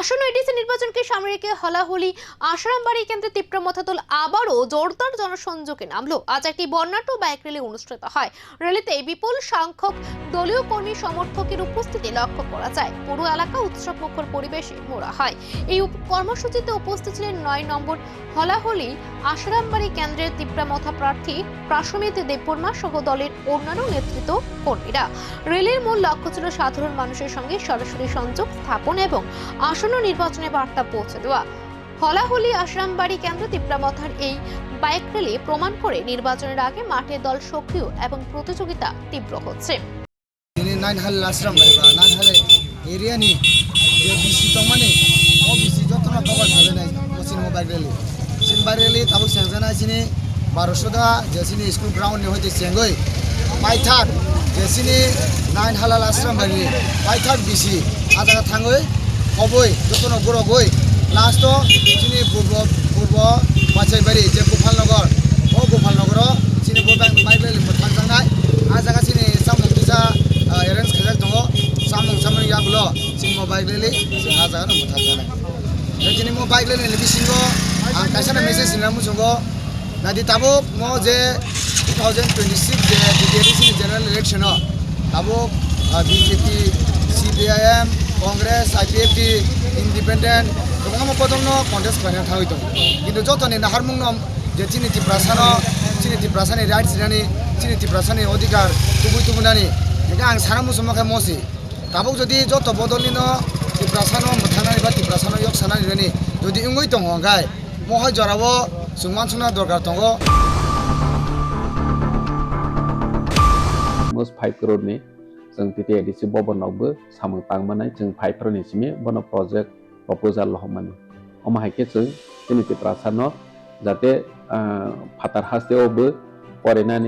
আসন্ন এডিসি নির্বাচনকে সামনে রেখে হলাহলি আশরামবাড়ি কেন্দ্রে তীব্র মথাতল আবারও জোরদার জনসংযোগে নামলো। আজ একটি বর্ণাঢ্য বাইক র্যালি অনুষ্ঠিত হয়। র্যালিতে বিপুল সংখ্যক দলীয় কর্মী সমর্থকের উপস্থিতি লক্ষ্য করা যায়। পুরো এলাকা উৎসবমুখর পরিবেশে মোড়া হয়। এই কর্মসূচিতে উপস্থিত ছিলেন ৯ নম্বর হলাহলি আশরামবাড়ি কেন্দ্রের তিপ্রামথা প্রার্থী প্রাসমিত দেববর্মা সহ দলের অন্যান্য নেতৃত্ব কর্মীরা। র্যালির মূল লক্ষ্য ছিল সাধারণ মানুষের সঙ্গে সরাসরি সংযোগ স্থাপন এবং আসন্ন নির্বাচনে বার্তা পৌঁছে দেওয়া। হলাহলি আশরামবাড়ি কেন্দ্র তিপ্রামথার এই বাইক র্যালি প্রমাণ করে নির্বাচনের আগে মাঠে দল সক্রিয় এবং প্রতিযোগিতা তীব্র হচ্ছে। नाइन आश्रमबाड़ी नाइन एरियानि जे बीसी तंगमानि ओ बीसी जतना कवर खालामनाय पश्चिम बाइक रैली सिन बाइक रैली ताबो सेंजाना सिनि 1200 जेसिनि स्कुल ग्राउंड नि होते सेंगै पाइथाक जेसिनि नाइन हालाल आश्रमबाड़ी पाइथाक बीसी आजागा थाङै अबै जतना गरगै लास्ट सिनि पूर्व पाचैबाड़ी जे गोपालनगर ओ गोपालनगर सिनि बाइक रैली थांजानाय आजागा सिनि सामोंजा एरेन्ज खालाम दङ सामों याबुलो सिन बाइक रैली आजागा न थांजानाय दिनै मो बाइक रैली बिसिङो आं कायसाना मेसेज होना मुसुङो नादि ताबो मो जे 2026 जे डिडिएडि जनरल इलेक्शन ताबो BJP CPIM Congress IPFT independent गोबां पदमनो कन्टेस्ट खालामनो थाङै दं किन्तु जतनि नाहारमुंनो जे चिनि तिप्रासानि राइट्स जानि चिनि तिप्रासानि अधिकार तुबुनानि बेखौ आं साना मुसुमाखै मसि ताबो जुदि जत बदलनिनो तिप्रासानो मोथानानै बा तिप्रासानो यक सानानि रेनि जुदि इंगै दङ गाय महय जराबो सुंमानसुना दरकार दङ मस 5 करोड़ नि जों टिटिएडिसि बबनावबो सामो तांमानाय जों 5 करोड़ निसिमे बनो प्रोजेक्ट प्रपोजाल हममानि अमाहायके जों जोंनि तिप्रासानो जाहाथे फातार हास्तेयावबो फरायनानै